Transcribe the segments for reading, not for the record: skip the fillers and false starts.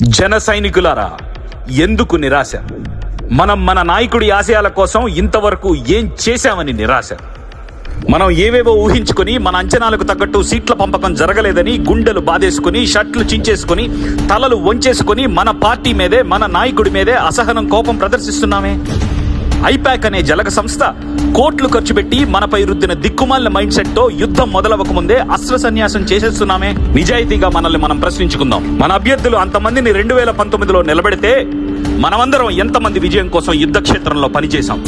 జన సైనికులారా, ఎందుకు నిరాశ? మనం మన నాయకుడి ఆశయాల కోసం ఇంతవరకు ఏం చేశామని నిరాశ. మనం ఏవేవో ఊహించుకుని మన అంచనాలకు తగ్గట్టు సీట్ల పంపకం జరగలేదని గుండెలు బాధేసుకుని, షర్ట్లు చించేసుకుని, తలలు వంచేసుకుని మన పార్టీ మీదే, మన నాయకుడి మీదే అసహనం, కోపం ప్రదర్శిస్తున్నామే. ఐపాక్ అనే జలగ సంస్థ కోట్లు ఖర్చు పెట్టి మనపై రుద్దిన దిక్కుమాలిన మైండ్ సెట్ తో యుద్ధం మొదలవక ముందే అస్త్ర సన్యాసం చేసేస్తున్నామే. నిజాయితీగా మనల్ని మనం ప్రశ్నించుకుందాం. మన అభ్యర్థులు అంతమందిని 2019లో నిలబెడితే మనమందరం ఎంతమంది విజయం కోసం యుద్ధ క్షేత్రంలో పనిచేశాం?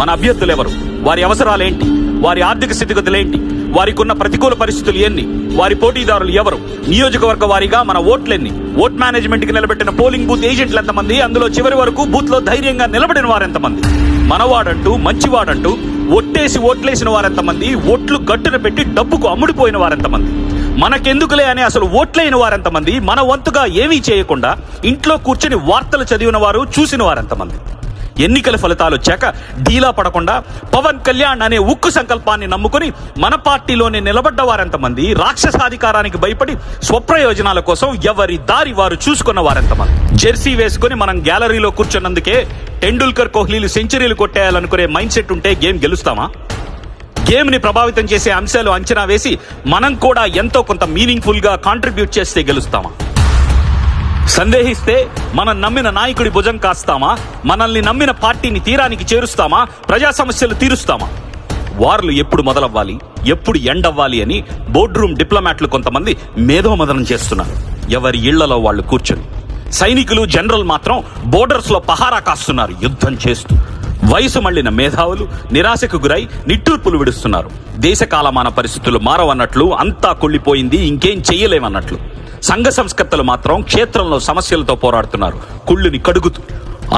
మన అభ్యర్థులు ఎవరు? వారి అవసరాలేంటి? వారి ఆర్థిక స్థితిగతులేంటి? వారికి ఉన్న ప్రతికూల పరిస్థితులు ఎన్ని? వారి పోటీదారులు ఎవరు? నియోజకవర్గ వారీగా మన ఓట్లెన్ని? ఓట్ మేనేజ్మెంట్ కి నిలబెట్టిన పోలింగ్ బూత్ ఏజెంట్లు ఎంతమంది? అందులో చివరి వరకు బూత్ లో ధైర్యంగా నిలబడిన వారెంతమంది? మనవాడంటూ, మంచివాడంటూ ఒట్టేసి ఓట్లేసిన వారెంతమంది? ఓట్లు గట్టున పెట్టి డబ్బుకు అమ్ముడిపోయిన వారెంతమంది? మనకెందుకులే అని అసలు ఓట్లేని వారెంతమంది? మన వంతుగా ఏమీ చేయకుండా ఇంట్లో కూర్చొని వార్తలు చదివిన వారు, చూసిన వారెంతమంది? ఎన్నికల ఫలితాలు వచ్చాక ఢీలా పడకుండా పవన్ కళ్యాణ్ అనే ఉక్కు సంకల్పాన్ని నమ్ముకుని మన పార్టీలోనే నిలబడ్డ వారెంతమంది? రాక్షసాధికారానికి భయపడి స్వప్రయోజనాల కోసం ఎవరి దారి వారు చూసుకున్న వారెంతమంది? జెర్సీ వేసుకుని మనం గ్యాలరీలో కూర్చున్నందుకే టెండూల్కర్, కోహ్లీలు సెంచరీలు కొట్టేయాలనుకునే మైండ్ సెట్ ఉంటే గేమ్ గెలుస్తామా? గేమ్ ని ప్రభావితం చేసే అంశాలు అంచనా వేసి మనం కూడా ఎంతో కొంత మీనింగ్ఫుల్ గా కాంట్రిబ్యూట్ చేస్తే గెలుస్తామా? సందేహిస్తే మనం నమ్మిన నాయకుడి భుజం కాస్తామా? మనల్ని నమ్మిన పార్టీని తీరానికి చేరుస్తామా? ప్రజా సమస్యలు తీరుస్తామా? వార్లు ఎప్పుడు మొదలవ్వాలి, ఎప్పుడు ఎండవ్వాలి అని బోర్డ్ రూమ్ డిప్లొమాట్లు కొంతమంది మేధోమదనం చేస్తున్నారు, ఎవరి ఇళ్లలో వాళ్ళు కూర్చొని. సైనికులు, జనరల్ మాత్రం బోర్డర్స్ లో పహారా కాస్తున్నారు యుద్ధం చేస్తూ. వయసు మళ్లిన మేధావులు నిరాశకు గురై నిట్టూర్పులు విడుస్తున్నారు. దేశ కాలమాన పరిస్థితులు మారవన్నట్లు, అంతా కుళ్ళిపోయింది, ఇంకేం చెయ్యలేమన్నట్లు. సంఘ సంస్కర్తలు మాత్రం క్షేత్రంలో సమస్యలతో పోరాడుతున్నారు, కుళ్ళుని కడుగుతూ.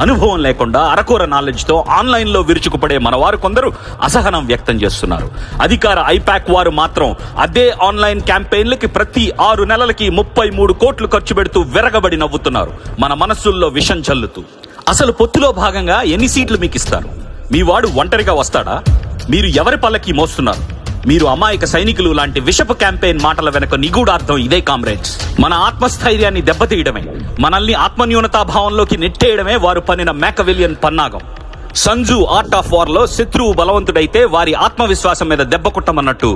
అనుభవం లేకుండా అరకొర నాలెడ్జ్ తో ఆన్లైన్ లో విరుచుకుపడే మన వారు కొందరు అసహనం వ్యక్తం చేస్తున్నారు. అధికార ఐపాక్ వారు మాత్రం అదే ఆన్లైన్ క్యాంపెయిన్లకి ప్రతి 6 నెలలకి 33 కోట్లు ఖర్చు పెడుతూ విరగబడి నవ్వుతున్నారు, మన మనస్సుల్లో విషం చల్లుతూ. అసలు పొత్తులో భాగంగా ఎన్ని సీట్లు మీకు ఇస్తారు? మీ వాడు ఒంటరిగా వస్తాడా? మీరు ఎవరి పల్లకి మోస్తున్నారు? మీరు అమాయక సైనికులు లాంటి విషపు క్యాంపెయిన్ మాటల వెనక నిగూఢార్థం ఇదే కామ్రేడ్స్. మన ఆత్మస్థైర్యాన్ని దెబ్బతీయడమే, మనల్ని ఆత్మన్యూనతాభావంలోకి నెట్టేయడమే వారు పన్నిన మేకవిలియన్ పన్నాగం. సంజు ఆర్ట్ ఆఫ్ వార్ లో శత్రువు బలవంతుడైతే వారి ఆత్మవిశ్వాసం మీద దెబ్బ కొట్టమన్నట్టు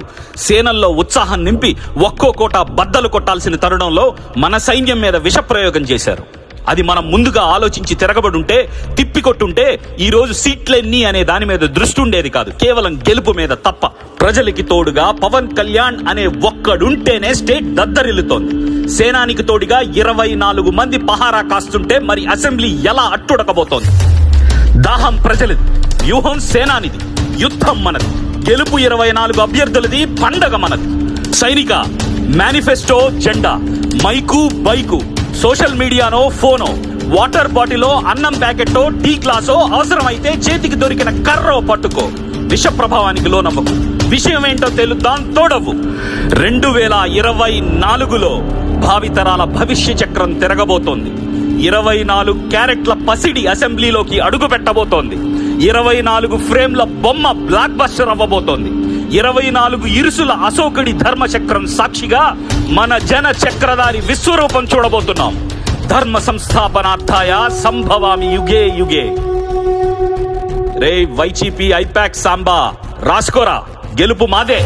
సేనల్లో ఉత్సాహం నింపి ఒక్కో కోట బద్దలు కొట్టాల్సిన తరుణంలో మన సైన్యం మీద విష ప్రయోగం చేశారు. అది మనం ముందుగా ఆలోచించి తిరగబడుంటే, తిప్పికొట్టుంటే ఈ రోజు సీట్లెన్ని అనే దాని మీద దృష్టి ఉండేది కాదు, కేవలం గెలుపు మీద తప్ప. ప్రజలకి తోడుగా పవన్ కళ్యాణ్ అనే ఒక్కడుంటేనే స్టేట్ దద్దరిల్లుతోంది. సేనానికి తోడుగా 24 మంది పహారా కాస్తుంటే మరి అసెంబ్లీ ఎలా అట్టుడకబోతోంది? దాహం ప్రజలది, వ్యూహం సేనానిది, యుద్ధం మనది, గెలుపు 24 అభ్యర్థులది, పండగ మనది. సైనిక, మేనిఫెస్టో జెండా, మైకు బైకు, సోషల్ మీడియానో ఫోనో, వాటర్ బాటిలో, అన్నం ప్యాకెట్టో, టీ గ్లాసో, అవసరమైతే చేతికి దొరికిన కర్రో పట్టుకో. విష ప్రభావానికి లోనవ్వకు. విషయం ఏంటో తెలుద్దాం, తోడవు. 2024లో భావితరాల భవిష్య చక్రం తిరగబోతోంది. 24 క్యారెట్ల పసిడి అసెంబ్లీలోకి అడుగు పెట్టబోతోంది. 24 ఫ్రేమ్ల బొమ్మ బ్లాక్ బస్టర్ అవ్వబోతోంది. 24 ఇరుసుల అశోకుడి ధర్మచక్రం సాక్షిగా మన జన చక్రధారి విశ్వరూపం చూడబోతున్నాం. ధర్మ సంస్థాపనార్థాయ సంభవామి యుగే యుగే. రే వైసీపీ ఐపాక్ సాంబా, రాసుకోరా, గెలుపు మాదే.